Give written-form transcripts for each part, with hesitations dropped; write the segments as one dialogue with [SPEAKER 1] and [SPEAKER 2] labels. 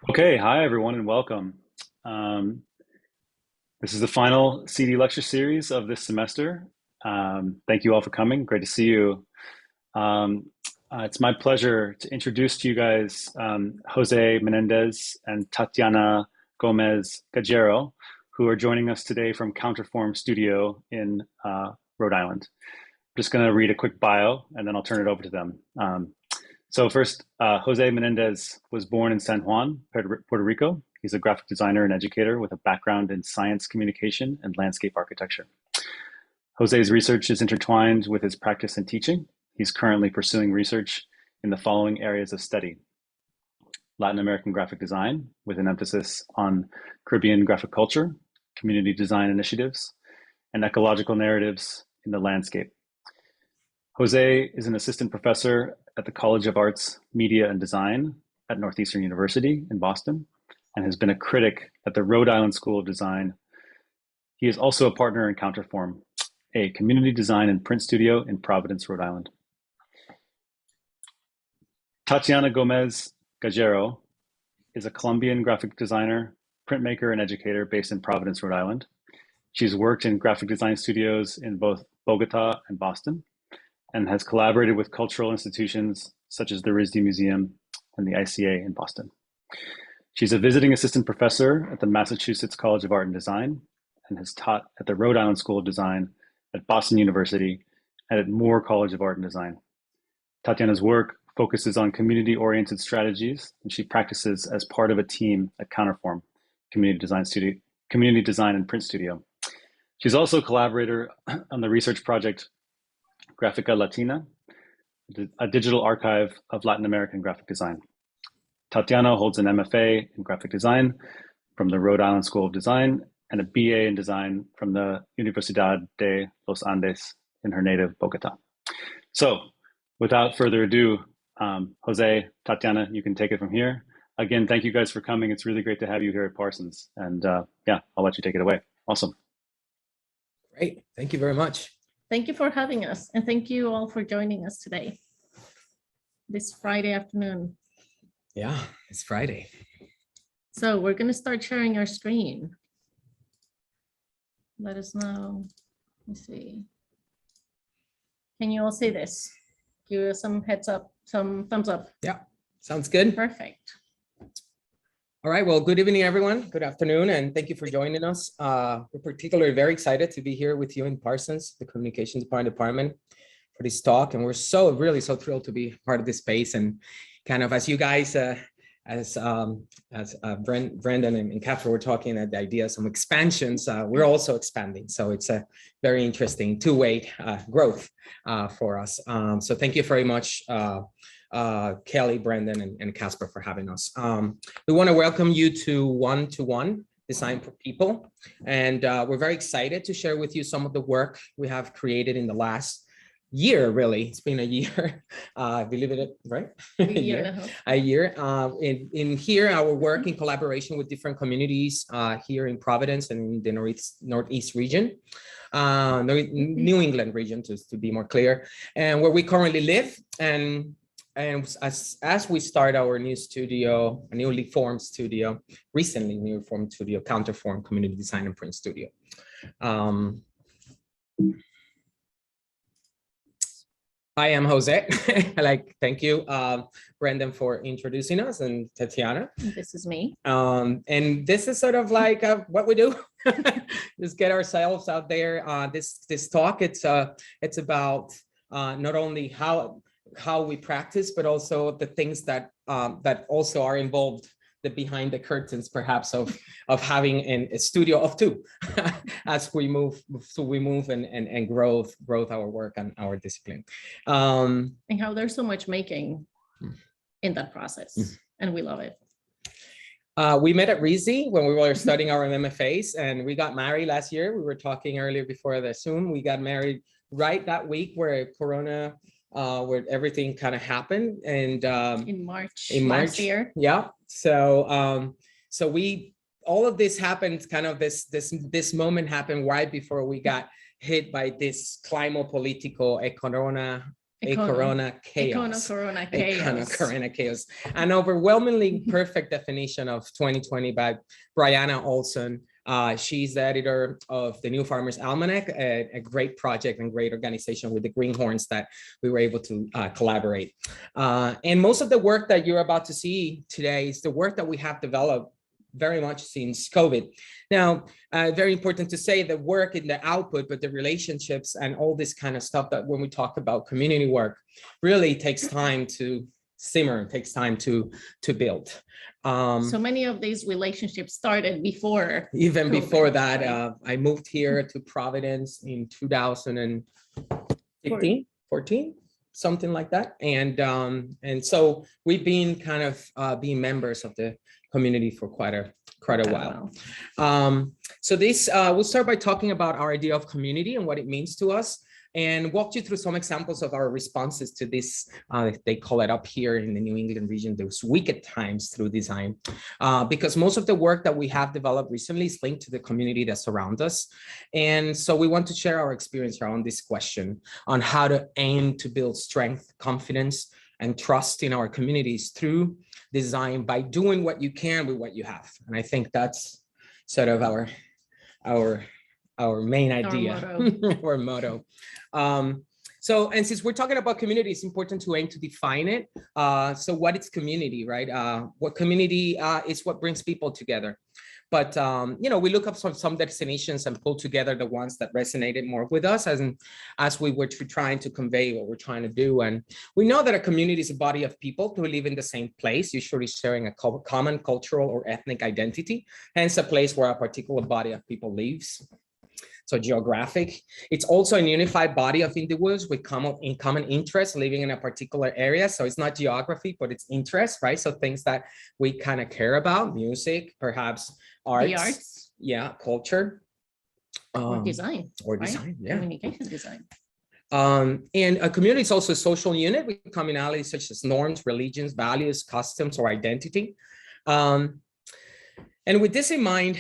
[SPEAKER 1] Okay, hi everyone and welcome. Um, this is the final CD lecture series of this semester. Thank you all for coming. Great to see you. Um, it's my pleasure to introduce to you guys José Menéndez and Tatiana Gómez Gaggero, who are joining us today from Counterform Studio in Rhode Island. I'm just going to read a quick bio and then I'll turn it over to them. So first, Jose Menendez was born in San Juan, Puerto Rico. He's a graphic designer and educator with a background in science communication and landscape architecture. Jose's research is intertwined with his practice and teaching. He's currently pursuing research in the following areas of study: Latin American graphic design, with an emphasis on Caribbean graphic culture, community design initiatives, and ecological narratives in the landscape. Jose is an assistant professor at the College of Arts, Media, and Design at Northeastern University in Boston, and has been a critic at the Rhode Island School of Design. He is also a partner in Counterform, a community design and print studio in Providence, Rhode Island. Tatiana Gómez Gaggero is a Colombian graphic designer, printmaker, and educator based in Providence, Rhode Island. She's worked in graphic design studios in both Bogota and Boston, and has collaborated with cultural institutions such as the RISD Museum and the ICA in Boston. She's a visiting assistant professor at the Massachusetts College of Art and Design and has taught at the Rhode Island School of Design, at Boston University, and at Moore College of Art and Design. Tatiana's work focuses on community-oriented strategies, and she practices as part of a team at Counterform, community design and print studio. She's also a collaborator on the research project Grafica Latina, a digital archive of Latin American graphic design. Tatiana holds an MFA in graphic design from the Rhode Island School of Design and a BA in design from the Universidad de los Andes in her native Bogota. So without further ado, Jose, Tatiana, you can take it from here. Again, thank you guys for coming. It's really great to have you here at Parsons. And yeah, I'll let you take it away. Awesome.
[SPEAKER 2] Great. Thank you very much.
[SPEAKER 3] Thank you for having us, and thank you all for joining us today, this Friday afternoon.
[SPEAKER 2] Yeah, it's Friday.
[SPEAKER 3] So we're going to start sharing our screen. Let us know. Let's see. Can you all see this? Give us some heads up, some thumbs up.
[SPEAKER 2] Yeah, sounds good.
[SPEAKER 3] Perfect.
[SPEAKER 2] All right, well, good evening, everyone. Good afternoon, and thank you for joining us. We're particularly very excited to be here with you in Parsons, the Communications Department, for this talk. And we're really so thrilled to be part of this space. And kind of as you guys, as Brendan and Catherine were talking at the idea of some expansions, we're also expanding. So it's a very interesting two-way growth for us. So thank you very much, Kelly, Brendan, and Casper for having us. We want to welcome you to One-to-One Design for People. And we're very excited to share with you some of the work we have created in the last year, really. It's been a year, I believe it, right?
[SPEAKER 3] A year and a half.
[SPEAKER 2] A year. In here, our work in collaboration with different communities here in Providence and in the Northeast region, New England region, to be more clear, and where we currently live. And as we start our new studio, a newly formed studio, Counterform Community Design and Print Studio. I am Jose. Thank you, Brendan, for introducing us, and Tatiana.
[SPEAKER 3] This is me.
[SPEAKER 2] And this is sort of like what we do. Just get ourselves out there. This talk, it's about not only how we practice, but also the things that that also are involved, the behind the curtains, perhaps, of having a studio of two as we move and growth our work and our discipline.
[SPEAKER 3] And how there's so much making in that process, and we love it.
[SPEAKER 2] We met at RISD when we were studying our MFAs, and we got married last year. We were talking earlier before the Zoom. We got married right that week where Corona, where everything kind of happened, and
[SPEAKER 3] in March last year.
[SPEAKER 2] Yeah. So all of this happened, kind of this moment happened right before we got hit by this climo-political Corona a corona chaos.
[SPEAKER 3] Corona
[SPEAKER 2] A
[SPEAKER 3] chaos.
[SPEAKER 2] corona chaos. An overwhelmingly perfect definition of 2020 by Brianna Olson. She's the editor of the new Farmers Almanac, a great project and great organization with the Greenhorns that we were able to collaborate. And most of the work that you're about to see today is the work that we have developed very much since COVID. Now, very important to say the work in the output, but the relationships and all this kind of stuff that when we talk about community work really takes time to simmer, takes time to build.
[SPEAKER 3] So many of these relationships started before.
[SPEAKER 2] Even
[SPEAKER 3] COVID,
[SPEAKER 2] before that,
[SPEAKER 3] right?
[SPEAKER 2] I moved here to Providence in 2015, 14, something like that. And so we've been kind of being members of the community for quite a while. So this, we'll start by talking about our idea of community and what it means to us, and walk you through some examples of our responses to this. They call it up here in the New England region, those wicked times through design, because most of the work that we have developed recently is linked to the community that surrounds us. And so we want to share our experience around this question on how to aim to build strength, confidence, and trust in our communities through design by doing what you can with what you have. And I think that's sort of our main idea, our motto. So, and since we're talking about community, it's important to aim to define it. So what is community, right? What community is what brings people together. But, you know, we look up some destinations and pull together the ones that resonated more with us as we were trying to convey what we're trying to do. And we know that a community is a body of people who live in the same place, usually sharing a common cultural or ethnic identity, hence a place where a particular body of people lives. So geographic. It's also a unified body of individuals with common interests living in a particular area. So it's not geography, but it's interest, right? So things that we kind of care about, music, perhaps arts.
[SPEAKER 3] The arts.
[SPEAKER 2] Yeah, culture.
[SPEAKER 3] Or design.
[SPEAKER 2] Or
[SPEAKER 3] right?
[SPEAKER 2] design, yeah.
[SPEAKER 3] Communication design.
[SPEAKER 2] And a community is also a social unit with commonalities such as norms, religions, values, customs, or identity. And with this in mind,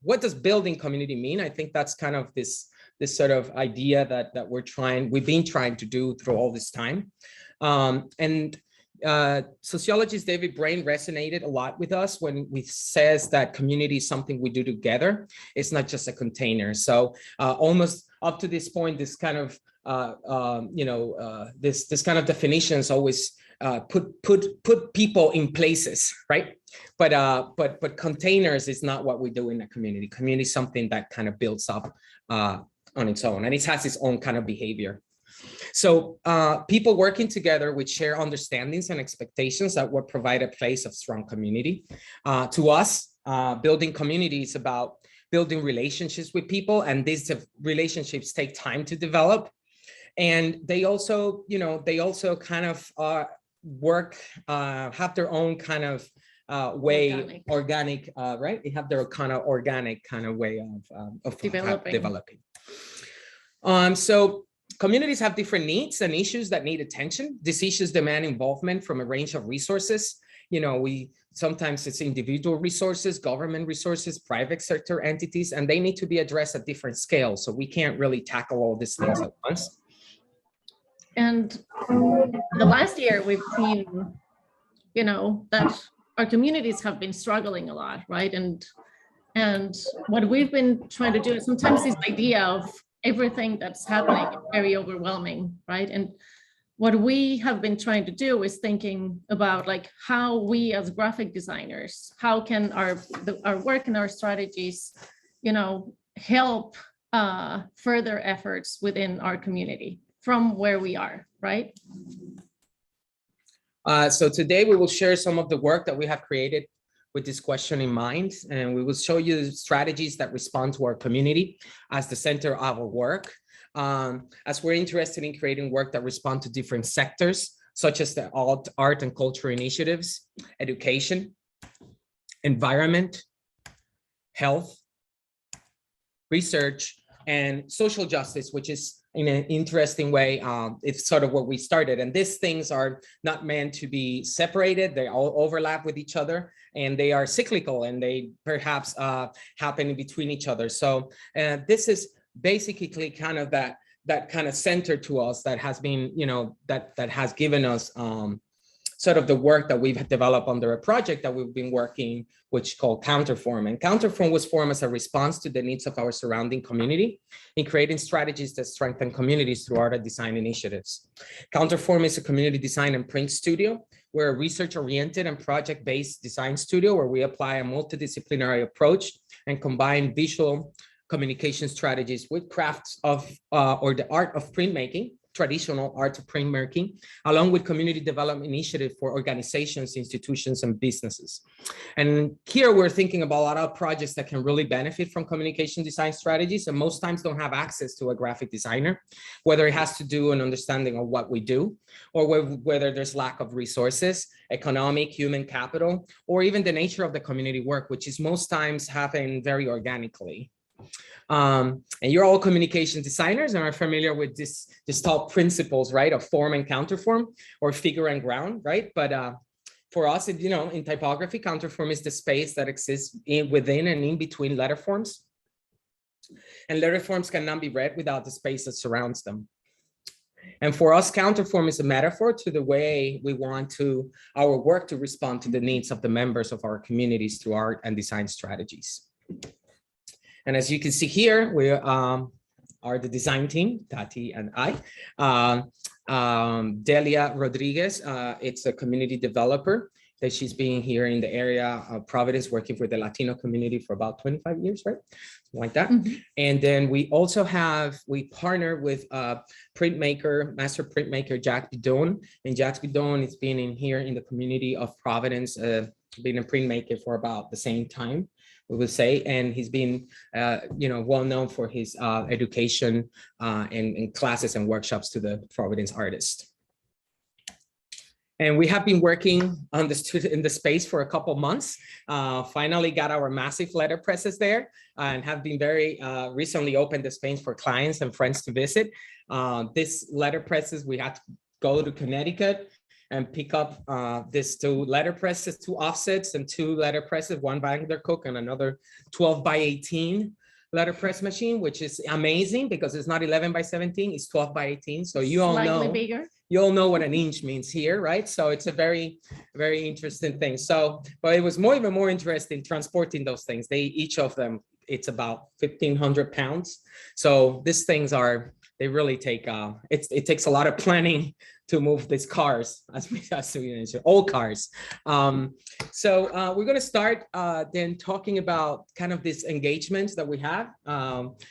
[SPEAKER 2] what does building community mean? I think that's kind of this sort of idea that we've been trying to do through all this time. Sociologist David Brain resonated a lot with us when we says that community is something we do together. It's not just a container. So almost up to this point, this kind of this kind of definitions always put people in places, right? But containers is not what we do in a community. Community is something that kind of builds up on its own, and it has its own kind of behavior. So people working together with shared understandings and expectations that would provide a place of strong community. To us, building community is about building relationships with people, and these relationships take time to develop. And they also, kind of work, have their own kind of way, organic, right? They have their kind of organic kind of way of developing. So communities have different needs and issues that need attention. These issues demand involvement from a range of resources. Sometimes it's individual resources, government resources, private sector entities, and they need to be addressed at different scales. So we can't really tackle all these things at once.
[SPEAKER 3] And the last year we've seen, that our communities have been struggling a lot, right? And what we've been trying to do is sometimes this idea of everything that's happening is very overwhelming, right? And what we have been trying to do is thinking about like how we as graphic designers, how can our work and our strategies, help further efforts within our community from where we are, right?
[SPEAKER 2] So today we will share some of the work that we have created with this question in mind, and we will show you strategies that respond to our community as the center of our work. As we're interested in creating work that respond to different sectors, such as the art and culture initiatives, education, environment, health, research, and social justice, which is in an interesting way, it's sort of what we started. And these things are not meant to be separated. They all overlap with each other, and they are cyclical, and they perhaps happen in between each other. So this is basically kind of that that kind of center to us, that has been, you know, that has given us sort of the work that we've developed under a project that we've been working, which is called Counterform. And Counterform was formed as a response to the needs of our surrounding community in creating strategies that strengthen communities through art and design initiatives. Counterform is a community design and print studio. We're a research-oriented and project-based design studio where we apply a multidisciplinary approach and combine visual communication strategies with crafts of, or the art of printmaking, traditional art of printmaking, along with community development initiative for organizations, institutions, and businesses. And here we're thinking about a lot of projects that can really benefit from communication design strategies, and most times don't have access to a graphic designer, whether it has to do an understanding of what we do, or whether there's lack of resources, economic, human capital, or even the nature of the community work, which is most times happen very organically. And you're all communication designers and are familiar with this top principles, right, of form and counterform, or figure and ground, right? But for us, you know, in typography, counterform is the space that exists within and in between letter forms. And letter forms cannot be read without the space that surrounds them. And for us, counterform is a metaphor to the way we want our work to respond to the needs of the members of our communities through art and design strategies. And as you can see here, we are the design team, Tati and I. Delia Rodriguez, it's a community developer that she's been here in the area of Providence, working for the Latino community for about 25 years, right? Something like that. Mm-hmm. And then we also we partner with printmaker, master printmaker, Jack Bidone. And Jack Bidone has been in here in the community of Providence, been a printmaker for about the same time, we would say, and he's been, you know, well known for his education and classes and workshops to the Providence artists. And we have been working on in the space for a couple months. Finally got our massive letter presses there, and have been very recently opened the space for clients and friends to visit. This letter presses, we had to go to Connecticut and pick up these 2 letter presses, 2 offsets and 2 letter presses, 1 Vandercook and another 12 by 18 letter press machine, which is amazing because it's not 11 by 17, it's 12 by 18. So you all know,
[SPEAKER 3] bigger.
[SPEAKER 2] You all know what an inch means here, right? So it's a very, very interesting thing. So, but it was even more interesting transporting those things. Each of them, it's about 1,500 pounds. So these things they really take, it takes a lot of planning to move these cars, as we mentioned, old cars. So we're gonna start then talking about kind of these engagements that we have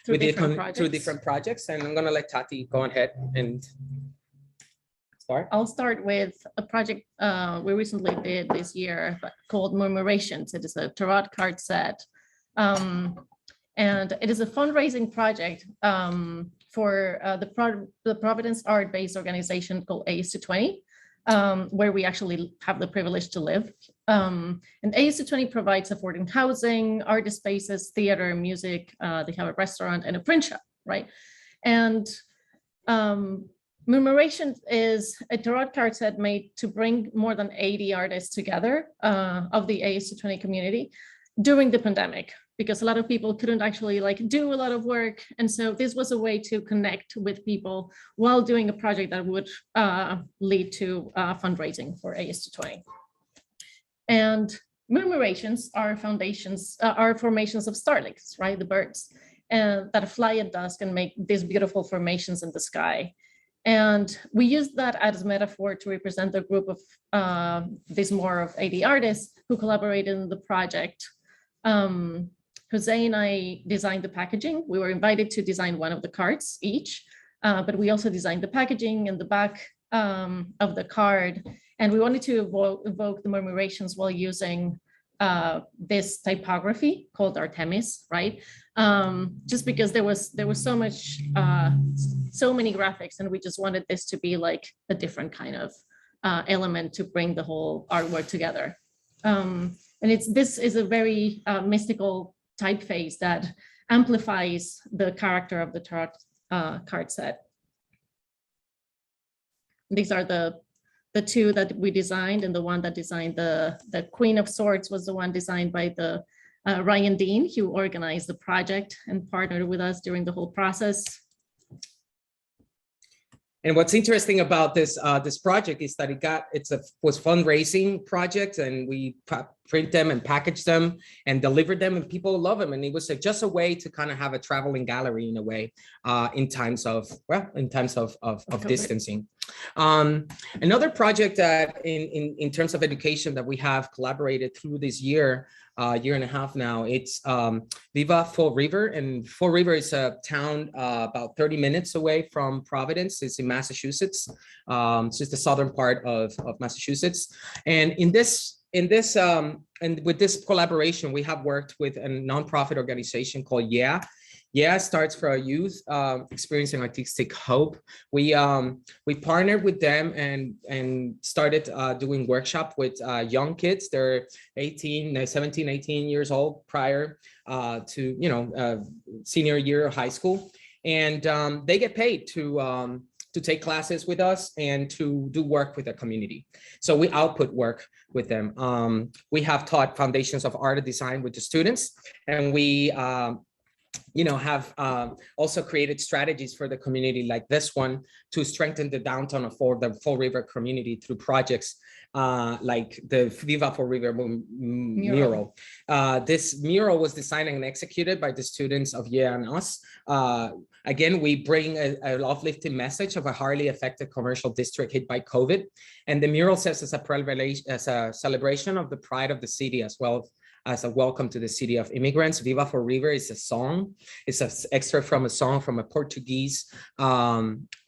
[SPEAKER 2] through different projects. And I'm gonna let Tati go ahead and start.
[SPEAKER 3] I'll start with a project we recently did this year called Murmurations. It is a tarot card set. And it is a fundraising project for the Providence art-based organization called AS220, where we actually have the privilege to live. And AS220 provides affordable housing, art spaces, theater, music. They have a restaurant and a print shop, right? And Murmurations is a tarot card set made to bring more than 80 artists together of the AS220 community during the pandemic, because a lot of people couldn't actually do a lot of work. And so this was a way to connect with people while doing a project that would lead to fundraising for AS220. And Murmurations are formations of starlings, right? The birds, and that fly at dusk and make these beautiful formations in the sky. And we used that as a metaphor to represent the group of more of 80 artists who collaborated in the project. José and I designed the packaging. We were invited to design one of the cards each, but we also designed the packaging and the back of the card. And we wanted to evoke the Murmurations while using this typography called Artemis, right? Just because there was so much, so many graphics, and we just wanted this to be like a different kind of element to bring the whole artwork together. And this is a very mystical typeface that amplifies the character of the tarot card set. These are the 2 that we designed, and the one that designed the Queen of Swords was the one designed by the Ryan Dean, who organized the project and partnered with us during the whole process.
[SPEAKER 2] And what's interesting about this this project is that was fundraising project, and we print them and package them and deliver them, and people love them. And it was just a way to kind of have a traveling gallery in a way, in times of distancing. Another project that in terms of education that we have collaborated through this year and a half now, it's Viva Fall River. And Fall River is a town about 30 minutes away from Providence. It's in Massachusetts. So it's the southern part of Massachusetts. And and with this collaboration, we have worked with a nonprofit organization called Yeah starts for our youth experiencing artistic hope. We partnered with them and started doing workshop with young kids. They're 17, 18 years old prior to senior year of high school, and they get paid to take classes with us and to do work with the community. So we output work with them. We have taught foundations of art and design with the students, and we have also created strategies for the community like this one to strengthen the downtown of the Fall River community through projects like the Viva Fall River mural. This mural was designed and executed by the students of Yeah and us. Again, we bring an uplifting message of a hardly affected commercial district hit by COVID. And the mural serves as a celebration of the pride of the city, as well as a welcome to the city of immigrants. Viva Fall River is a song. It's an excerpt from a song from a Portuguese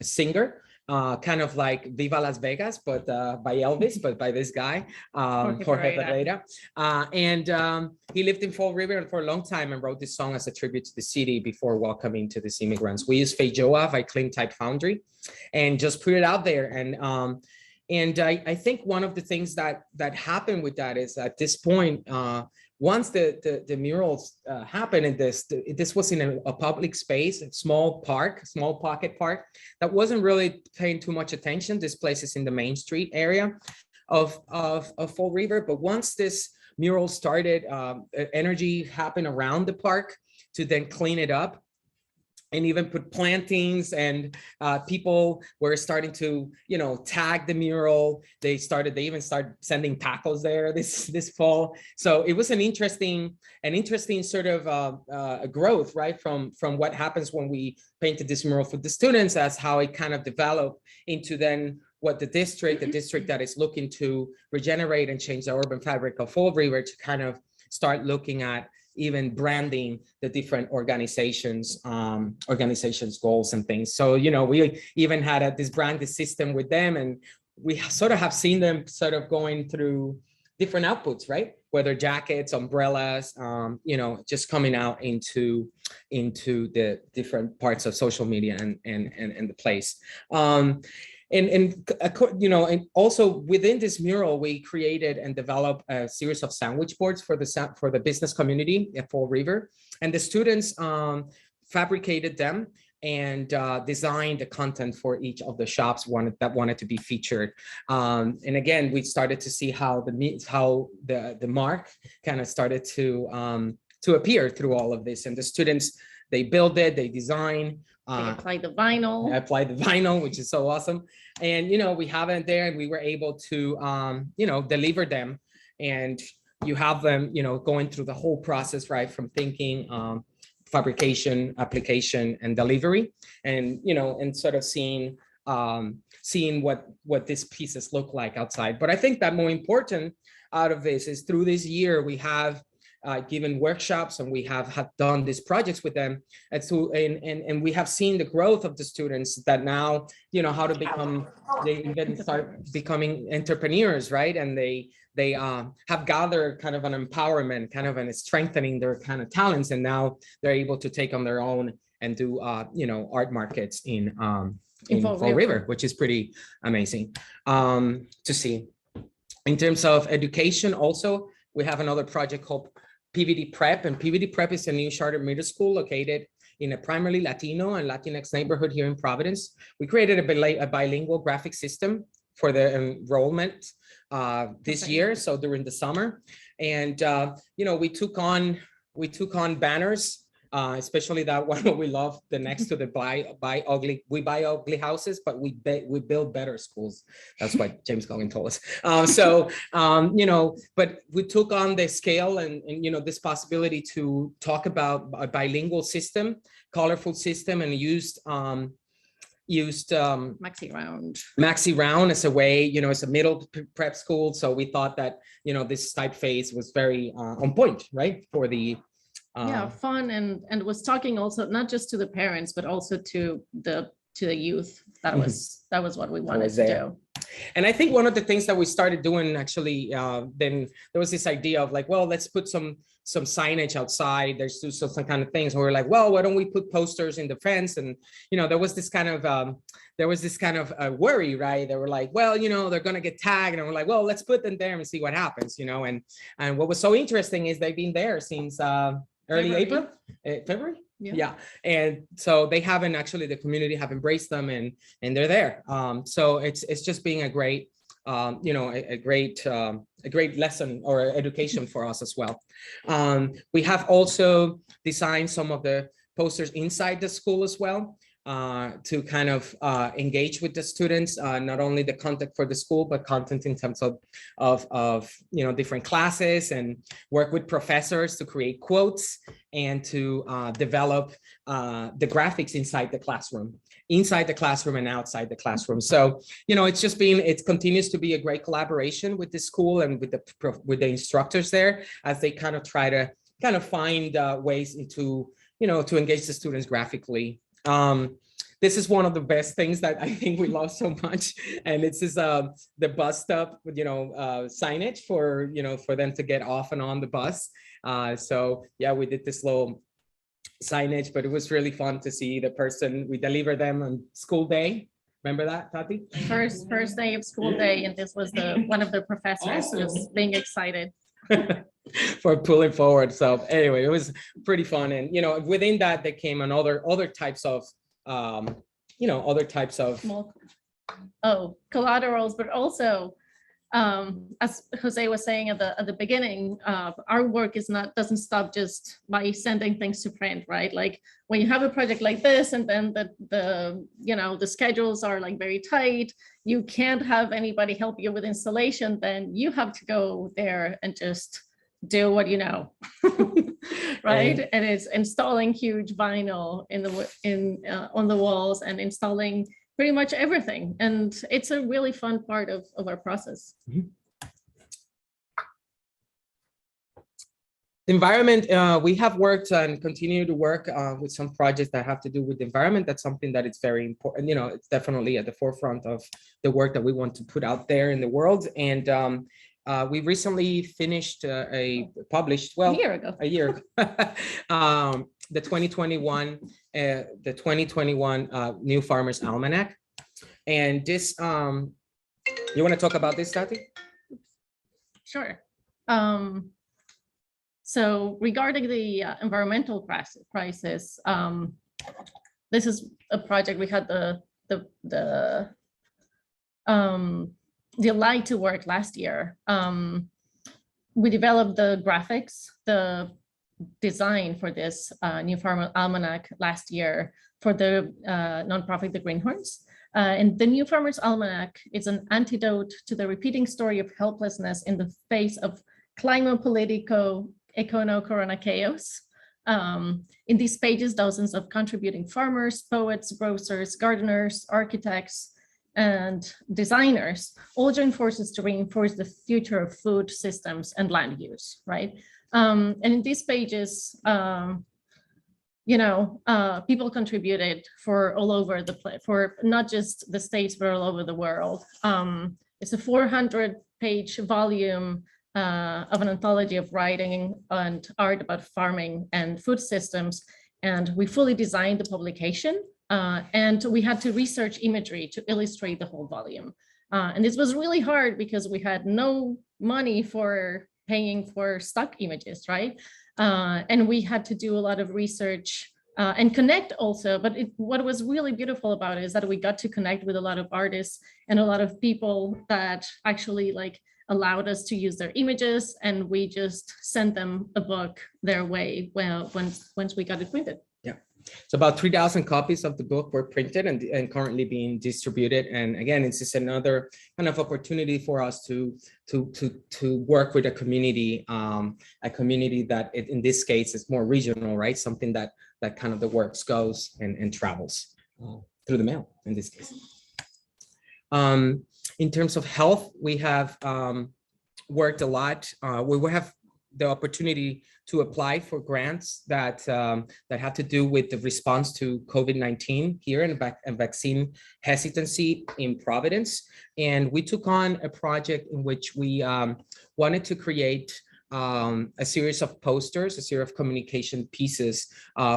[SPEAKER 2] singer, kind of like Viva Las Vegas, but by Elvis, but by this guy, Jorge Ferreira. And he lived in Fall River for a long time and wrote this song as a tribute to the city before welcoming to these immigrants. We use Feijoa by Clean Type Foundry and just put it out there. And I think one of the things that happened with that is at this point, once the murals happened, and this was in a public space, a small pocket park that wasn't really paying too much attention. This place is in the Main Street area of Fall River. But once this mural started, energy happened around the park to then clean it up, and even put plantings, and people were starting to, tag the mural. They even started sending tacos there this fall. So it was an interesting sort of growth, right? From what happens when we painted this mural for the students, as how it kind of developed into then what the district that is looking to regenerate and change the urban fabric of Fall River, to kind of start looking at even branding the different organizations goals and things. So we even had this branded system with them, and we sort of have seen them sort of going through different outputs, right? Whether jackets, umbrellas, just coming out into the different parts of social media and the place. And also within this mural, we created and developed a series of sandwich boards for the business community at Fall River, and the students fabricated them and designed the content for each of the shops that wanted to be featured. And again, we started to see how the mark kind of started to appear through all of this, and the students, they build it, they design.
[SPEAKER 3] They apply the vinyl.
[SPEAKER 2] Which is so awesome. And, we have it there, and we were able to, deliver them. And you have them, going through the whole process, right? From thinking, fabrication, application, and delivery. And, and sort of seeing what these pieces look like outside. But I think that more important out of this is through this year, we have given workshops, and we have done these projects with them, and we have seen the growth of the students that now how to become, they even start becoming entrepreneurs, right? And they have gathered kind of an empowerment, kind of an strengthening their kind of talents, and now they're able to take on their own and do art markets in Fall River, which is pretty amazing to see. In terms of education, also we have another project called PVD Prep, and PVD Prep is a new charter middle school located in a primarily Latino and Latinx neighborhood here in Providence. We created a bilingual graphic system for the enrollment this year, so during the summer. And we took on banners especially that one we love, the next to the we buy ugly houses, but we build better schools. That's what James Goggin told us. But we took on the scale and this possibility to talk about a bilingual system, colorful system, and used Maxi Round as a way, it's a middle prep school. So we thought that, this typeface was very on point, right? For the
[SPEAKER 3] fun and was talking also not just to the parents, but also to the youth. That was what we wanted to do.
[SPEAKER 2] And I think one of the things that we started doing actually, then there was this idea of like, well, let's put some signage outside. There's some kind of things. And we're like, well, why don't we put posters in the fence? And there was this kind of worry, right? They were like, well, they're gonna get tagged, and we're like, well, let's put them there and see what happens, And what was so interesting is they've been there since early February. Yeah. And so they haven't actually, the community have embraced them and they're there. So it's just being a great, a great lesson or education for us as well. We have also designed some of the posters inside the school as well, to kind of engage with the students, not only the content for the school, but content in terms of different classes, and work with professors to create quotes and to develop the graphics inside the classroom and outside the classroom. So, it continues to be a great collaboration with the school and with the instructors there, as they kind of try to find ways to engage the students graphically. This is one of the best things that I think we love so much, and this is the bus stop, signage for them to get off and on the bus. So yeah, we did this little signage, but it was really fun to see the person. We delivered them on school day. Remember that, Tati?
[SPEAKER 3] First day of school day, and this was one of the professors was being excited
[SPEAKER 2] for pulling forward. So anyway, it was pretty fun, and within that there came other types of
[SPEAKER 3] collaterals, but also as Jose was saying at the beginning, our work doesn't stop just by sending things to print, right? Like when you have a project like this, and then the schedules are like very tight, you can't have anybody help you with installation, then you have to go there and just do what you know. Right? And it's installing huge vinyl on the walls and installing pretty much everything. And it's a really fun part of our process.
[SPEAKER 2] Environment, we have worked and continue to work with some projects that have to do with the environment. That's something that it's very important. It's definitely at the forefront of the work that we want to put out there in the world. And we recently finished a year ago, the 2021 new Farmers Almanac. And this, you want to talk about this, Tati?
[SPEAKER 3] Sure. So regarding the environmental crisis, this is a project we had the light to work last year. We developed the graphics, the design for this new Farmers Almanac last year for the nonprofit, the Greenhorns. And the new Farmers Almanac is an antidote to the repeating story of helplessness in the face of climo-politico-econo-corona chaos. In these pages, dozens of contributing farmers, poets, grocers, gardeners, architects, and designers all join forces to reinforce the future of food systems and land use, right? And in these pages, people contributed for all over the place, for not just the States, but all over the world. It's a 400-page volume of an anthology of writing and art about farming and food systems. And we fully designed the publication. And we had to research imagery to illustrate the whole volume. And this was really hard because we had no money for paying for stock images, right? And we had to do a lot of research and connect also. But what was really beautiful about it is that we got to connect with a lot of artists and a lot of people that actually allowed us to use their images, and we just sent them a book their way, well, once we got it printed.
[SPEAKER 2] Yeah. So about 3,000 copies of the book were printed and currently being distributed. And again, it's just another kind of opportunity for us to work with a community that in this case is more regional, right? Something that kind of the works goes and travels through the mail in this case. In terms of health, we have worked a lot. We will have the opportunity to apply for grants that have to do with the response to COVID-19 here and vaccine hesitancy in Providence. And we took on a project in which we wanted to create a series of posters, a series of communication pieces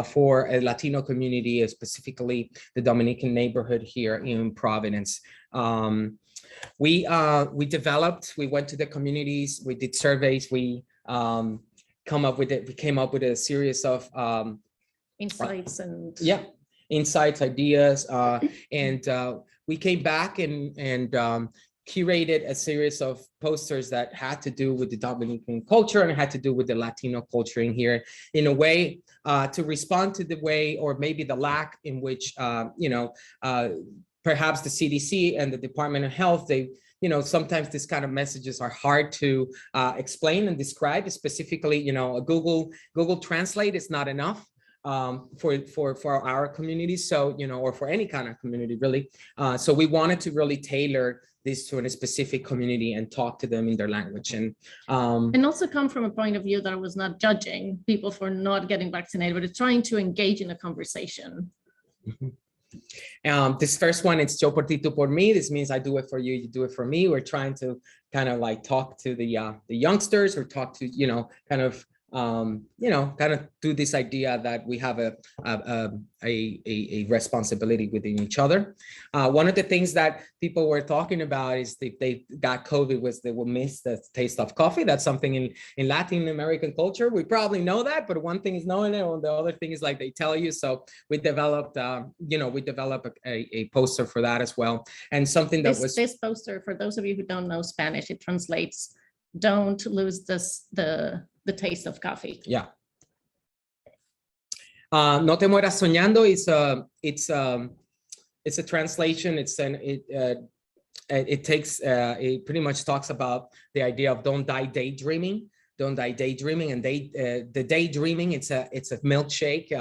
[SPEAKER 2] for a Latino community, specifically the Dominican neighborhood here in Providence. We went to the communities, we did surveys, we came up with a series of
[SPEAKER 3] insights and
[SPEAKER 2] insights, ideas, and we came back and curated a series of posters that had to do with the Dominican culture and had to do with the Latino culture in here, in a way to respond to the way, or maybe the lack in which perhaps the CDC and the Department of Health, sometimes these kind of messages are hard to explain and describe. Specifically, a Google Translate is not enough for our community. So, or for any kind of community, really. So we wanted to really tailor this to a specific community and talk to them in their language. And
[SPEAKER 3] also come from a point of view that I was not judging people for not getting vaccinated, but trying to engage in a conversation.
[SPEAKER 2] Mm-hmm. This first one, it's yo por ti, tú por mí. This means I do it for you, you do it for me. We're trying to kind of like talk to the youngsters, or talk to, kind of do this idea that we have a responsibility within each other. One of the things that people were talking about is if they got COVID was they will miss the taste of coffee. That's something in Latin American culture. We probably know that, but one thing is knowing it, and the other thing is like they tell you. So we developed, a poster for that as well. And something that
[SPEAKER 3] this poster, for those of you who don't know Spanish, it translates, "Don't lose the taste of coffee."
[SPEAKER 2] Yeah. No te mueras soñando it's a translation. It pretty much talks about the idea of don't die daydreaming. Don't die daydreaming. And the daydreaming, it's a milkshake,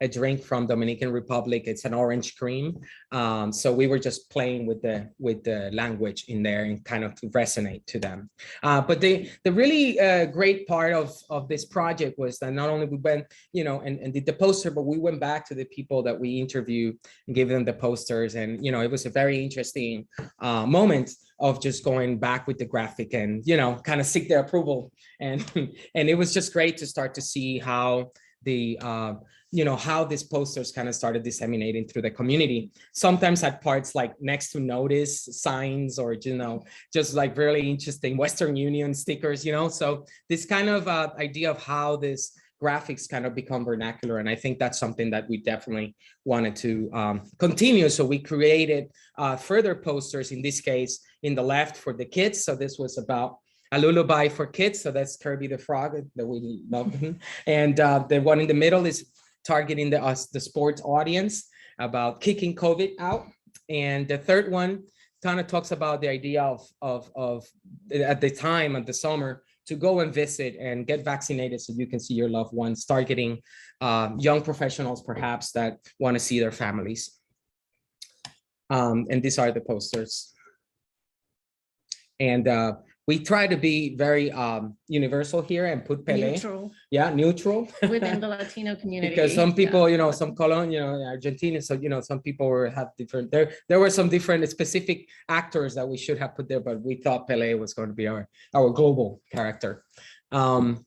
[SPEAKER 2] a drink from Dominican Republic. It's an orange cream. So we were just playing with the language in there and kind of to resonate to them. But the really great part of this project was that not only we went, and did the poster, but we went back to the people that we interviewed and gave them the posters. And, it was a very interesting moment of just going back with the graphic and, kind of seek their approval. And it was just great to start to see how how these posters kind of started disseminating through the community. Sometimes at parts like next to notice signs, or, just like really interesting Western Union stickers, so this kind of idea of how this graphics kind of become vernacular. And I think that's something that we definitely wanted to continue. So we created further posters, in this case, in the left for the kids. So this was about a lullaby for kids. So that's Kirby the Frog that we love. And the one in the middle is targeting the sports audience, about kicking COVID out. And the third one kind of talks about the idea of at the time of the summer to go and visit and get vaccinated so you can see your loved ones, targeting young professionals perhaps that want to see their families. And these are the posters. And we try to be very universal here and put Pelé.
[SPEAKER 3] Neutral.
[SPEAKER 2] Yeah, neutral.
[SPEAKER 3] Within the Latino community.
[SPEAKER 2] Because some people, some Colon, Argentina, so, some people have different, there were some different specific actors that we should have put there, but we thought Pelé was going to be our global character. And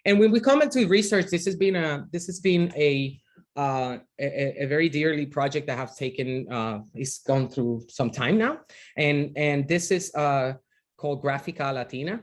[SPEAKER 2] when we come into research, this has been a very dearly project that have taken, it's gone through some time now. And this is called Graphica Latina.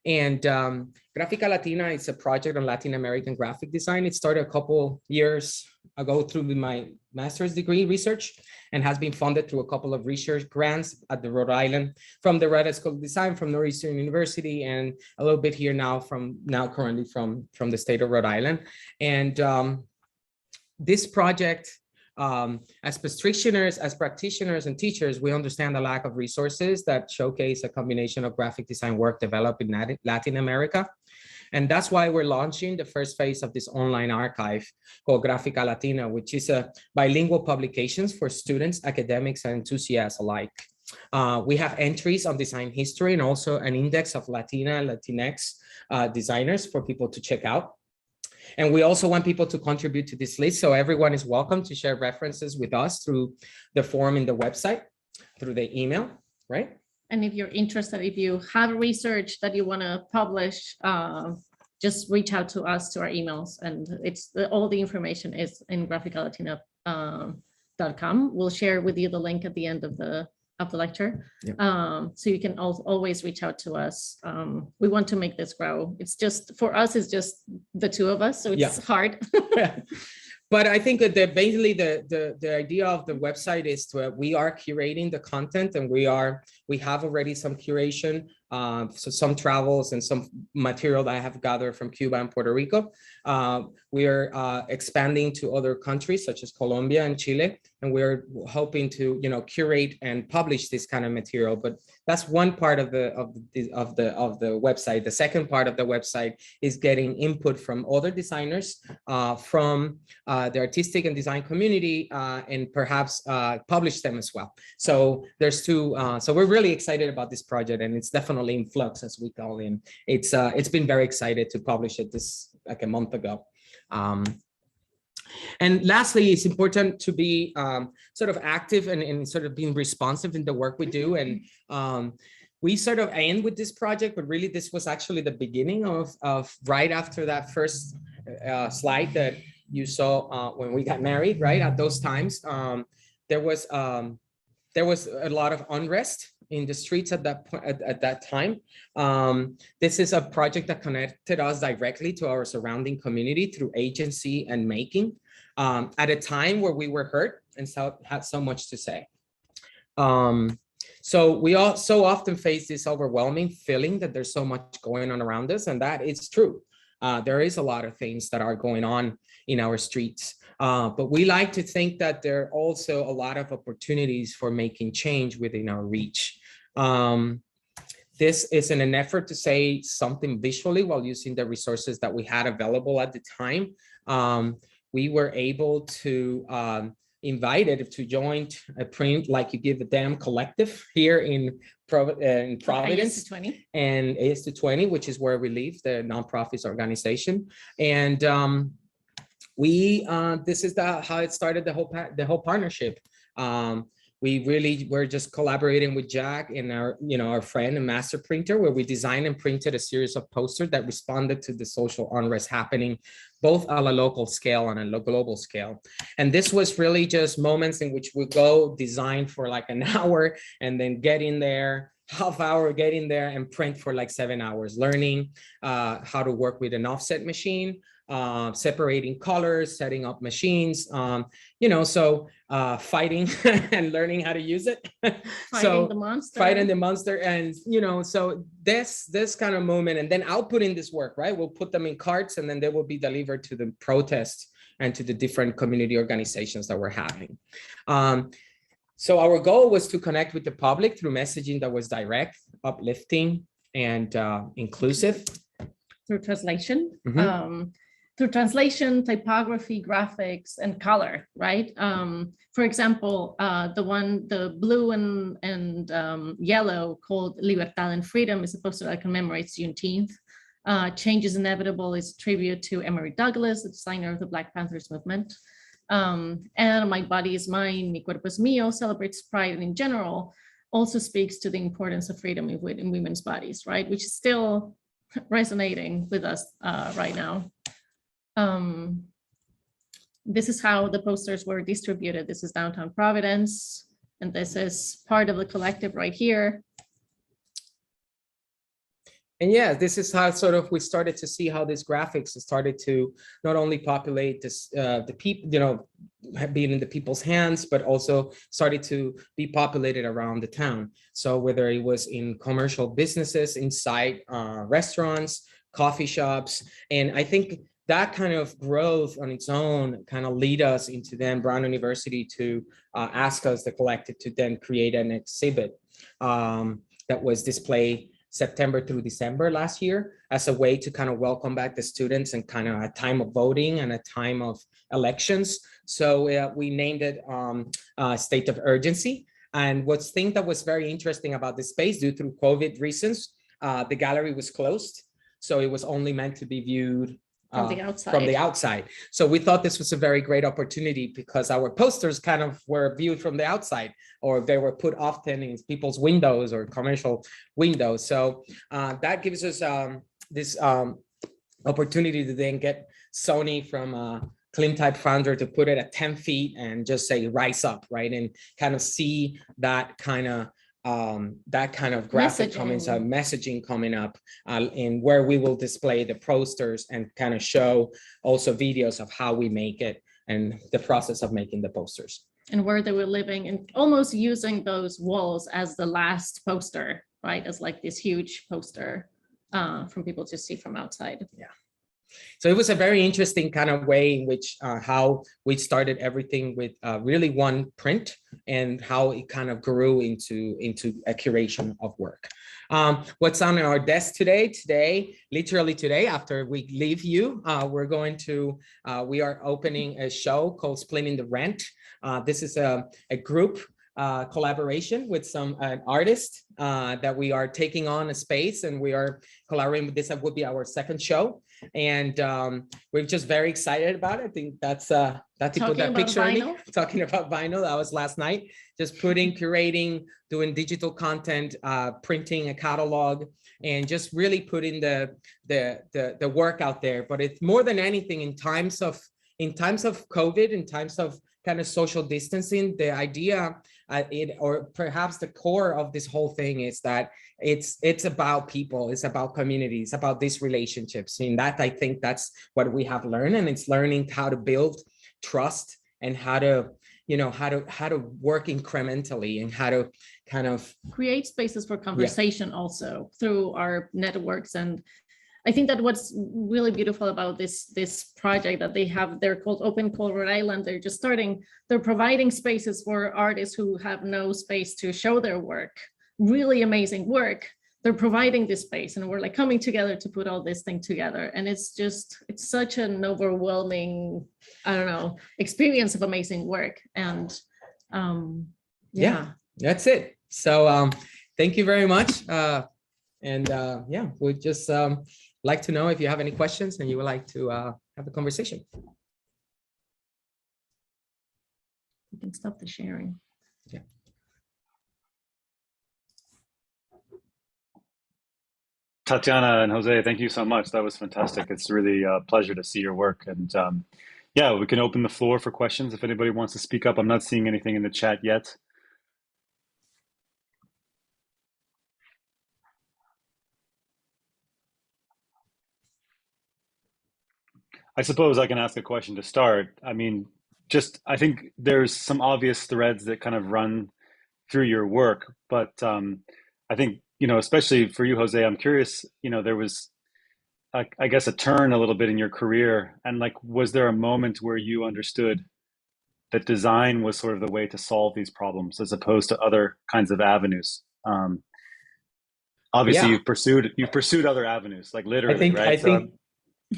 [SPEAKER 2] And Gráfica Latina is a project on Latin American graphic design. It started a couple years ago through my master's degree research and has been funded through a couple of research grants at the Rhode Island, from the Red School of Design, from Northeastern University, and a little bit here currently from the state of Rhode Island. And this project, as practitioners and teachers, we understand the lack of resources that showcase a combination of graphic design work developed in Latin America. And that's why we're launching the first phase of this online archive called Gráfica Latina, which is a bilingual publications for students, academics, and enthusiasts alike. We have entries on design history and also an index of Latinx designers for people to check out. And we also want people to contribute to this list. So everyone is welcome to share references with us through the form in the website, through the email, right?
[SPEAKER 3] And if you're interested, if you have research that you want to publish, just reach out to us, to our emails. And all the information is in graphicalatina.com. We'll share with you the link at the end of the lecture.
[SPEAKER 2] Yep.
[SPEAKER 3] So you can always reach out to us. We want to make this grow. It's just, for us, it's just the two of us, so it's hard.
[SPEAKER 2] But I think that basically the idea of the website is we are curating the content, and we have already some curation, so some travels and some material that I have gathered from Cuba and Puerto Rico. We are expanding to other countries such as Colombia and Chile, and we're hoping to curate and publish this kind of material. But that's one part of the website. The second part of the website is getting input from other designers, from the artistic and design community, and perhaps publish them as well. So there's two. So we're really excited about this project, and it's definitely in flux, as we call it. It's been very excited to publish it like a month ago. And lastly, it's important to be sort of active and sort of being responsive in the work we do. And we sort of end with this project, but really this was actually the beginning of right after that first slide that you saw when we got married, right? At those times, there was a lot of unrest in the streets at that time. This is a project that connected us directly to our surrounding community through agency and making, at a time where we were hurt and had so much to say. So we all so often face this overwhelming feeling that there's so much going on around us, and that is true. There is a lot of things that are going on in our streets, but we like to think that there are also a lot of opportunities for making change within our reach. This is in an effort to say something visually while using the resources that we had available at the time. We were able to invited to join a print like You Give a Damn collective here in Providence, and AS220, which is where we live, the nonprofit organization. And this is how it started, the whole partnership. We really were just collaborating with Jack and our friend and master printer, where we designed and printed a series of posters that responded to the social unrest happening, both on a local scale and a global scale. And this was really just moments in which we go design for like an hour and then get in there, half hour, get in there and print for like 7 hours, learning how to work with an offset machine, separating colors, setting up machines, fighting and learning how to use it.
[SPEAKER 3] Fighting
[SPEAKER 2] the monster. And, so this kind of moment, and then outputting this work, right? We'll put them in carts and then they will be delivered to the protest and to the different community organizations that we're having. So our goal was to connect with the public through messaging that was direct, uplifting, and inclusive.
[SPEAKER 3] Through translation.
[SPEAKER 2] Mm-hmm.
[SPEAKER 3] Through translation, typography, graphics, and color, right? For example, the blue and yellow called Libertad and Freedom is a poster that commemorates Juneteenth. Change is Inevitable is a tribute to Emory Douglas, the designer of the Black Panthers movement. And My Body is Mine, Mi Cuerpo es Mío celebrates pride, and in general also speaks to the importance of freedom in women's bodies, right? Which is still resonating with us right now. This is how the posters were distributed. This is downtown Providence, and this is part of the collective right here.
[SPEAKER 2] yeah, this is how sort of we started to see how these graphics started to not only populate this, the people, being in the people's hands, but also started to be populated around the town. So whether it was in commercial businesses, inside restaurants, coffee shops, and I think that kind of growth on its own kind of lead us into then Brown University to ask us, the collective, to then create an exhibit that was displayed September through December last year as a way to kind of welcome back the students and kind of a time of voting and a time of elections. So we named it State of Urgency. And what's thing that was very interesting about this space, due to COVID reasons, the gallery was closed. So it was only meant to be viewed
[SPEAKER 3] from the outside.
[SPEAKER 2] From the outside. So we thought this was a very great opportunity because our posters kind of were viewed from the outside, or they were put often in people's windows or commercial windows. So that gives us this opportunity to then get Sony from Clean Type founder to put it at 10 feet and just say rise up, right? And kind of see that kind of graphic messaging coming up in where we will display the posters and kind of show also videos of how we make it and the process of making the posters.
[SPEAKER 3] And where they were living, and almost using those walls as the last poster, right? As like this huge poster from people to see from outside.
[SPEAKER 2] Yeah. So it was a very interesting kind of way in which how we started everything with really one print, and how it kind of grew into a curation of work. What's on our desk today, literally today, after we leave you, we are opening a show called Splitting the Rent. This is a group collaboration with some artists that we are taking on a space, and we are collaborating with this. That would be our second show, and we're just very excited about it. I think that's that people that picture me talking about vinyl. That was last night. Just curating, doing digital content, printing a catalog, and just really putting the work out there. But it's more than anything in times of COVID, in times of kind of social distancing, the idea or perhaps the core of this whole thing is that it's about people, it's about communities, about these relationships. And that, I think that's what we have learned, and it's learning how to build trust and how to work incrementally, and how to kind of
[SPEAKER 3] create spaces for conversation also through our networks. And I think that what's really beautiful about this project that they have, they're called Open Cold Rhode Island. They're just starting, they're providing spaces for artists who have no space to show their work, really amazing work. They're providing this space, and we're like coming together to put all this thing together. And it's such an overwhelming, I don't know, experience of amazing work. And yeah,
[SPEAKER 2] that's it. So thank you very much. We'd just like to know if you have any questions and you would like to have a conversation.
[SPEAKER 3] You can stop the sharing.
[SPEAKER 2] Yeah.
[SPEAKER 1] Tatiana and Jose, thank you so much. That was fantastic. It's really a pleasure to see your work. And yeah, we can open the floor for questions if anybody wants to speak up. I'm not seeing anything in the chat yet. I suppose I can ask a question to start. I mean, I think there's some obvious threads that kind of run through your work, but I think, especially for you, Jose, I'm curious, there was, I guess, a turn a little bit in your career. And like, was there a moment where you understood that design was sort of the way to solve these problems as opposed to other kinds of avenues? Obviously, you've pursued other avenues, like literally, right?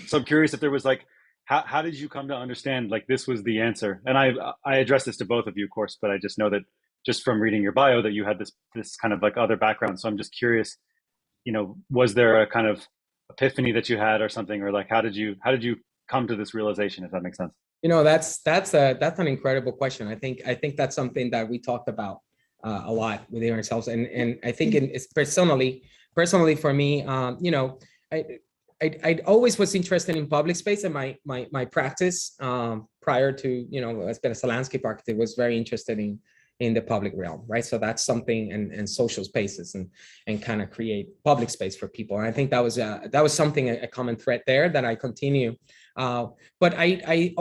[SPEAKER 1] So I'm curious if there was like, how did you come to understand like this was the answer? And I address this to both of you, of course, but I just know that just from reading your bio that you had this kind of like other background. So I'm just curious, was there a kind of epiphany that you had or something, or like how did you come to this realization, if that makes sense?
[SPEAKER 2] That's an incredible question. I think that's something that we talked about a lot within ourselves, and I think it's personally for me, I always was interested in public space, and my practice prior to, I spent as a landscape architect, was very interested in the public realm, right? So that's something, and social spaces, and kind of create public space for people. And I think that was something, a common thread there that I continue. But I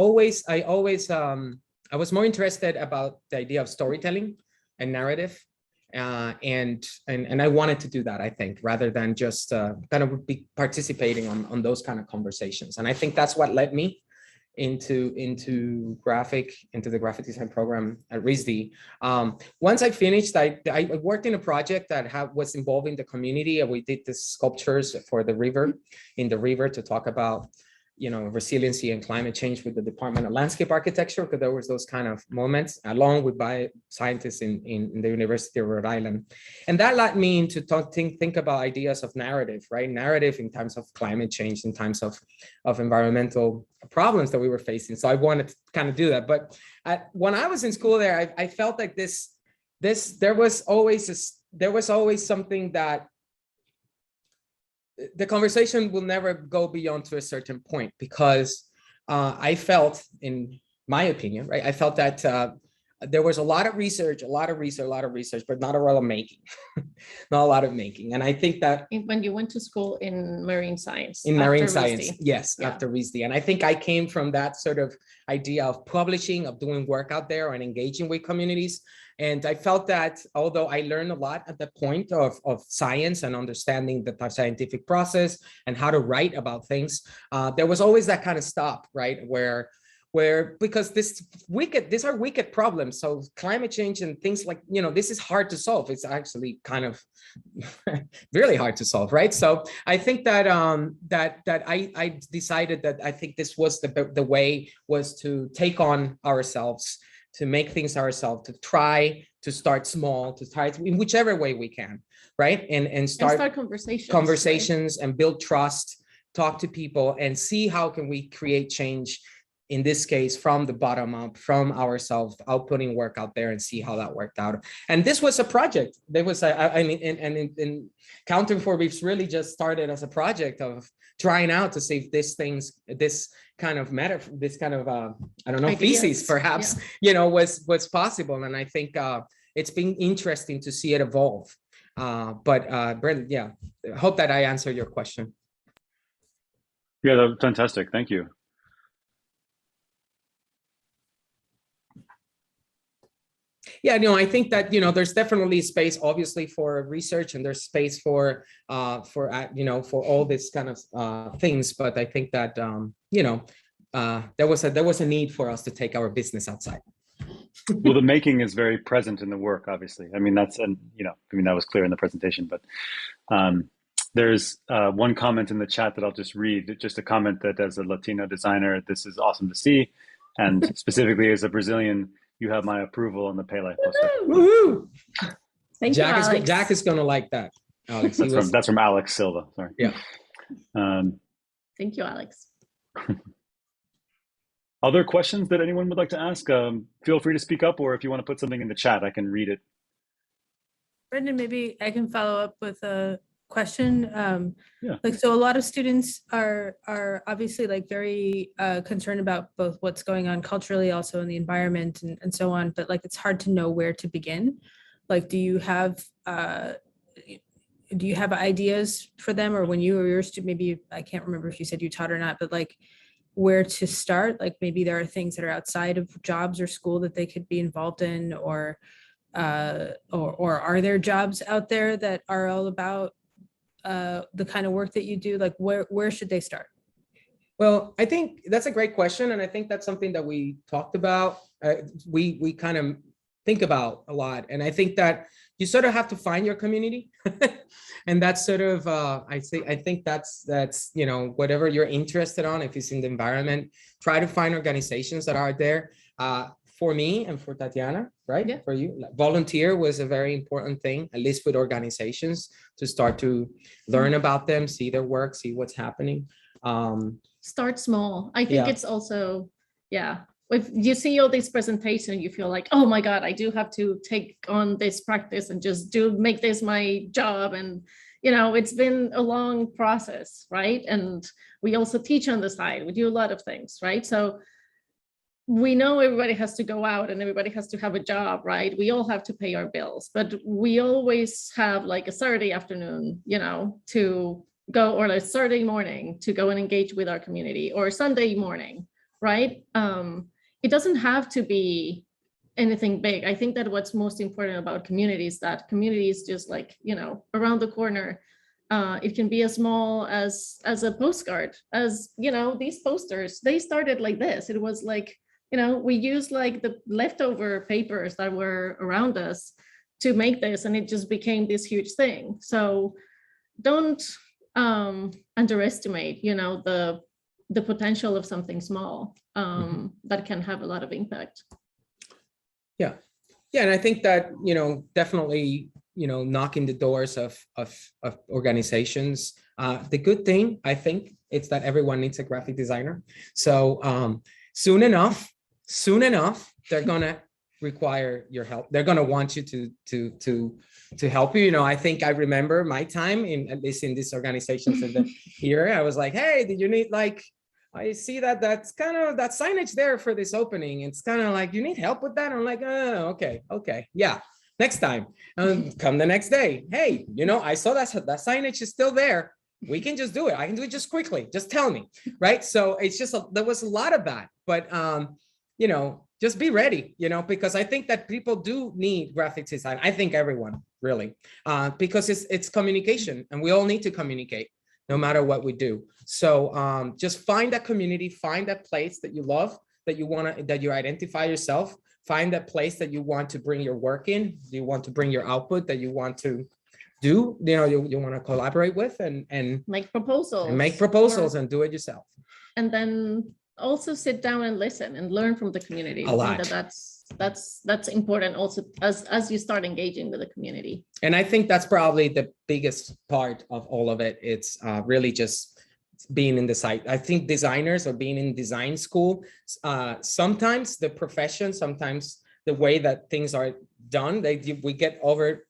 [SPEAKER 2] was more interested about the idea of storytelling and narrative. And I wanted to do that, I think, rather than just kind of be participating on those kind of conversations. And I think that's what led me into the graphic design program at RISD. Once I finished, I worked in a project that was involving the community, and we did the sculptures for the river, to talk about, you know, resiliency and climate change with the Department of Landscape Architecture, because there was those kind of moments, along with scientists in the University of Rhode Island. And that led me into think about ideas of narrative, right? Narrative in terms of climate change, in terms of environmental problems that we were facing. So I wanted to kind of do that. But when I was in school there, I felt like there was always something that the conversation will never go beyond to a certain point, because I felt, in my opinion, right, I felt that there was a lot of research, but not a lot of making, not a lot of making. And I think that
[SPEAKER 3] when you went to school in marine science,
[SPEAKER 2] yes, after RISD. And I think I came from that sort of idea of publishing, of doing work out there and engaging with communities. And I felt that although I learned a lot at the point of science and understanding the scientific process and how to write about things, there was always that kind of stop, right? Where because these are wicked problems. So climate change and things like, you know, this is hard to solve. It's actually kind of really hard to solve, right? So I think that I decided that I think this was the way was to take on ourselves, to make things ourselves, to try to start small, to try to, in whichever way we can, right? And start conversations, right? And build trust, talk to people, and see how can we create change, in this case, from the bottom up, from ourselves, outputting work out there, and see how that worked out. And this was a project. There was, in Counterform, we've really just started as a project of trying out to see if this kind of I don't know, ideas, thesis perhaps, yeah, you know, was possible. And I think it's been interesting to see it evolve. But Brandon, yeah, I hope that I answered your question.
[SPEAKER 1] Yeah, that was fantastic. Thank you.
[SPEAKER 2] Yeah, no, I think that, you know, there's definitely space, obviously, for research, and there's space for you know, for all this kind of things. But I think that you know, there was a need for us to take our business outside.
[SPEAKER 1] Well, the making is very present in the work, obviously. I mean, that was clear in the presentation. But there's one comment in the chat that I'll just read. Just a comment that, as a Latino designer, this is awesome to see, and specifically as a Brazilian, you have my approval on the Pele poster.
[SPEAKER 2] Woohoo!
[SPEAKER 3] Thank you, Alex.
[SPEAKER 2] Jack is going to like that, Alex.
[SPEAKER 1] That's from Alex Silva. Sorry.
[SPEAKER 2] Yeah.
[SPEAKER 3] Thank you, Alex.
[SPEAKER 1] Other questions that anyone would like to ask? Feel free to speak up, or if you want to put something in the chat, I can read it.
[SPEAKER 4] Brendan, maybe I can follow up with a question.
[SPEAKER 1] Yeah.
[SPEAKER 4] Like, so a lot of students are obviously like very concerned about both what's going on culturally, also in the environment, and so on, but like it's hard to know where to begin. Like, do you have ideas for them, or when you were your student, maybe, I can't remember if you said you taught or not, but like where to start? Like maybe there are things that are outside of jobs or school that they could be involved in, or are there jobs out there that are all about the kind of work that you do? Like where should they start?
[SPEAKER 2] Well, I think that's a great question. And I think that's something that we talked about. We kind of think about a lot. And I think that you sort of have to find your community. And that's sort of, I think that's, you know, whatever you're interested on, if it's in the environment, try to find organizations that are there. For me and for Tatiana, right? Yeah. For you, volunteer was a very important thing, at least with organizations, to start to learn about them, see their work, see what's happening.
[SPEAKER 3] Start small. I think it's also, if you see all these presentations, you feel like, oh my God, I do have to take on this practice and just make this my job. And, you know, it's been a long process, right? And we also teach on the side. We do a lot of things, right? So we know everybody has to go out and everybody has to have a job, right? We all have to pay our bills, but we always have like a Saturday afternoon, you know, to go, or a Saturday morning to go and engage with our community, or Sunday morning, right? It doesn't have to be anything big. I think that what's most important about communities, that community is just like, you know, around the corner. It can be as small as a postcard, as, you know, these posters, they started like this. It was like, you know, we used like the leftover papers that were around us to make this, and it just became this huge thing. So don't underestimate, you know, the potential of something small that can have a lot of impact.
[SPEAKER 2] Yeah. Yeah. And I think that, you know, definitely, you know, knocking the doors of organizations. The good thing, I think, it's that everyone needs a graphic designer. So soon enough, they're gonna require your help. They're gonna want you to help you. You know, I think I remember my time in, at least in these organizations in the here, I was like, hey, did you need, like, I see that's kind of that signage there for this opening. It's kind of like, you need help with that? I'm like, oh, okay, yeah. Next time, come the next day. Hey, you know, I saw that signage is still there. We can just do it. I can do it just quickly. Just tell me, right? So it's just, there was a lot of that, but you know, just be ready, you know, because I think that people do need graphic design. I think everyone really, because it's communication, and we all need to communicate no matter what we do. So just find that community, find that place that you love, that you want to, that you identify yourself. Find that place that you want to bring your work in, you want to bring your output, that you want to do, you know, you want to collaborate with, and
[SPEAKER 3] make proposals.
[SPEAKER 2] And make proposals and do it yourself.
[SPEAKER 3] And then also sit down and listen and learn from the community.
[SPEAKER 2] A lot.
[SPEAKER 3] I think that's important also as you start engaging with the community.
[SPEAKER 2] And I think that's probably the biggest part of all of it. It's really just being in the site. I think designers, or being in design school, sometimes the profession, sometimes the way that things are done, we get over,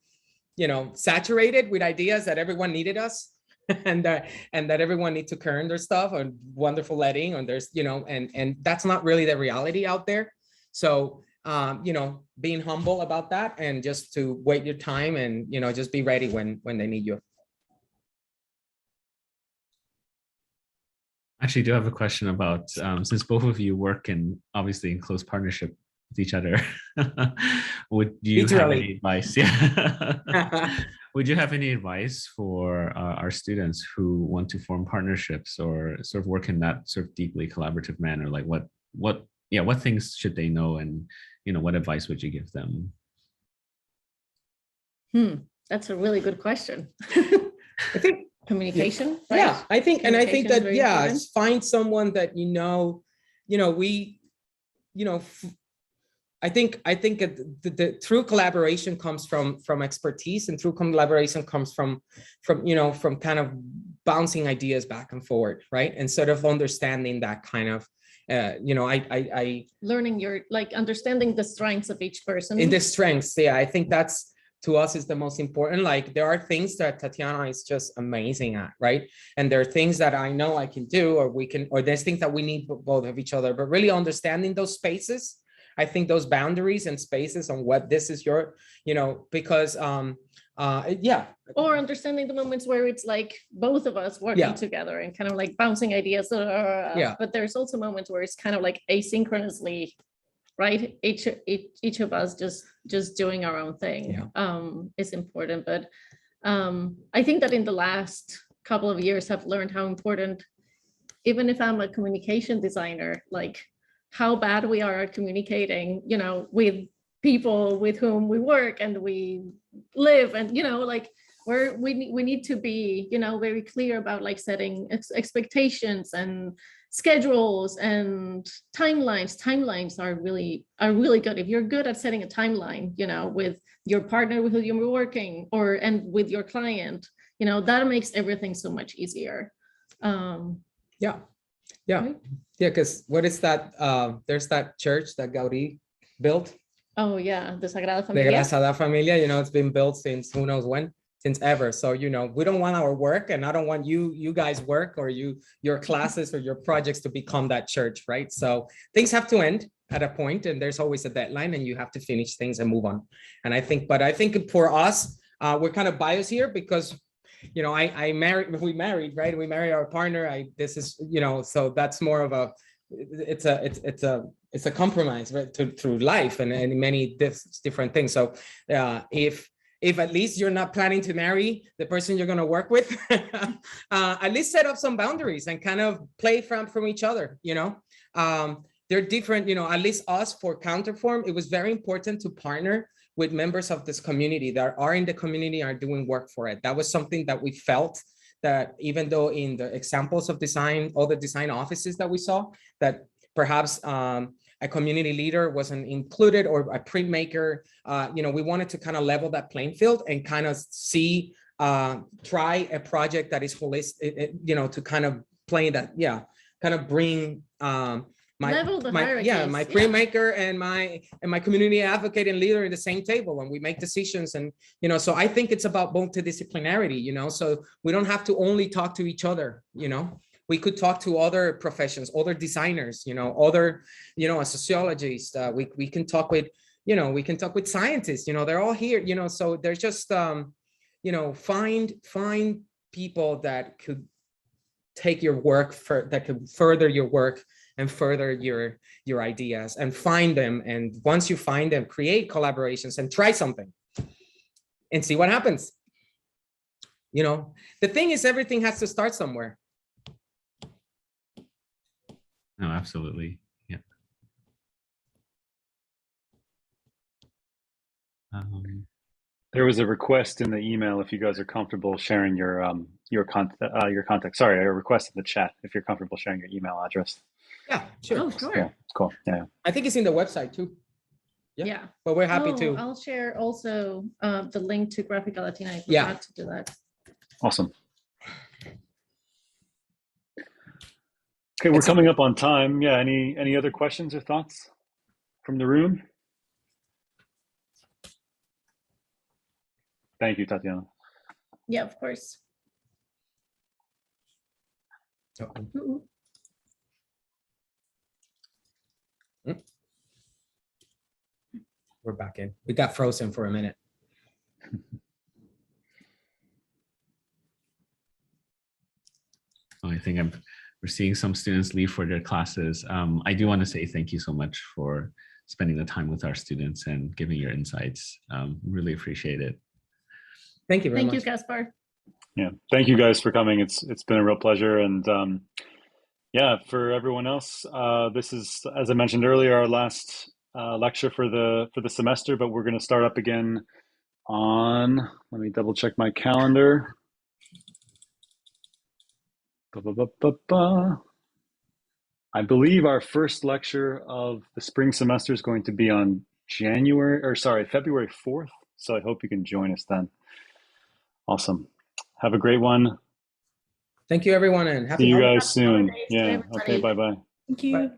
[SPEAKER 2] you know, saturated with ideas that everyone needed us, and that everyone needs to kern their stuff, or wonderful letting, or there's, you know, and that's not really the reality out there. So you know, being humble about that, and just to wait your time, and, you know, just be ready when they need you.
[SPEAKER 5] Actually, I do have a question about, since both of you work obviously in close partnership with each other, would you have any advice? Yeah. Would you have any advice for our students who want to form partnerships, or sort of work in that sort of deeply collaborative manner? Like what things should they know, and, you know, what advice would you give them?
[SPEAKER 3] That's a really good question.
[SPEAKER 2] I think
[SPEAKER 3] communication,
[SPEAKER 2] right? Yeah, I think that, yeah,
[SPEAKER 3] important.
[SPEAKER 2] find someone that, you know, we, you know, I think the true collaboration comes from expertise, and true collaboration comes from you know, from kind of bouncing ideas back and forward, right? And sort of understanding that kind of, you know, I
[SPEAKER 3] learning your, like, understanding the strengths of each person.
[SPEAKER 2] In the strengths, yeah, I think that's, to us, is the most important. Like, there are things that Tatiana is just amazing at, right? And there are things that I know I can do, or there's things that we need both of each other, but really understanding those spaces, I think those boundaries and spaces on what this is your, you know, because yeah.
[SPEAKER 3] Or understanding the moments where it's like both of us working together and kind of like bouncing ideas. But there's also moments where it's kind of like asynchronously, right? Each of us just doing our own thing is important. But I think that in the last couple of years, I've learned how important, even if I'm a communication designer, like how bad we are at communicating, you know, with people with whom we work and we live, and, you know, like we need to be, you know, very clear about like setting expectations and schedules and timelines. Timelines are really good. If you're good at setting a timeline, you know, with your partner with who you're working, and with your client, you know, that makes everything so much easier.
[SPEAKER 2] Yeah. Because what is that? There's that church that Gaudí built.
[SPEAKER 3] Oh yeah, the Sagrada Familia.
[SPEAKER 2] The Sagrada Familia, you know, it's been built since who knows when, since ever. So, you know, we don't want our work, and I don't want you guys' work, or your classes or your projects to become that church, right? So things have to end, at a point, and there's always a deadline, and you have to finish things and move on. And I think for us, we're kind of biased here because, you know, we married, right? We married our partner. This is, you know, so that's more of a, it's a compromise, right, through life and many different things. So if at least you're not planning to marry the person you're going to work with, at least set up some boundaries and kind of play from each other, you know. They're different, you know, at least us for Counterform, it was very important to partner with members of this community that are in the community, are doing work for it. That was something that we felt that even though in the examples of design, all the design offices that we saw, that perhaps a community leader wasn't included or a printmaker, you know, we wanted to kind of level that playing field and kind of see, try a project that is holistic, you know, to kind of play that, yeah, kind of bring my printmaker and my community advocate and leader in the same table, and we make decisions. And, you know, so I think it's about multidisciplinarity, you know, so we don't have to only talk to each other, you know. We could talk to other professions, other designers, you know, other, you know, a sociologist. We can talk with, you know, we can talk with scientists, you know, they're all here, you know, so there's just, you know, find people that could take your work that could further your work and further your ideas, and find them. And once you find them, create collaborations and try something and see what happens. You know, the thing is, everything has to start somewhere.
[SPEAKER 5] No, absolutely. Yeah.
[SPEAKER 1] There was a request in the email if you guys are comfortable sharing your contact. Sorry, a request in the chat if you're comfortable sharing your email address.
[SPEAKER 2] Yeah, sure.
[SPEAKER 3] Oh, sure.
[SPEAKER 1] Yeah, cool. Yeah.
[SPEAKER 2] I think it's in the website too.
[SPEAKER 3] Yeah.
[SPEAKER 2] But we're happy to.
[SPEAKER 3] I'll share also the link to Graphica Latina. I
[SPEAKER 2] Yeah.
[SPEAKER 3] forgot to do that.
[SPEAKER 1] Awesome. Okay, we're coming up on time. Yeah, any other questions or thoughts from the room? Thank you, Tatiana.
[SPEAKER 3] Yeah, of course.
[SPEAKER 2] We're back in. We got frozen for a minute.
[SPEAKER 5] I think we're seeing some students leave for their classes. I do want to say thank you so much for spending the time with our students and giving your insights. Really appreciate it.
[SPEAKER 2] Thank you very much.
[SPEAKER 3] Thank you, Gaspar.
[SPEAKER 1] Yeah, thank you guys for coming. It's been a real pleasure. And yeah, for everyone else, this is, as I mentioned earlier, our last lecture for the semester, but we're going to start up again on, let me double check my calendar. I believe our first lecture of the spring semester is going to be on February 4th. So I hope you can join us then. Awesome. Have a great one.
[SPEAKER 2] Thank you, everyone, and happy
[SPEAKER 1] See you
[SPEAKER 2] holidays.
[SPEAKER 1] guys soon.
[SPEAKER 3] Holidays to
[SPEAKER 1] Yeah.
[SPEAKER 3] everybody.
[SPEAKER 1] Okay. Bye-bye.
[SPEAKER 4] Thank you.
[SPEAKER 2] Bye.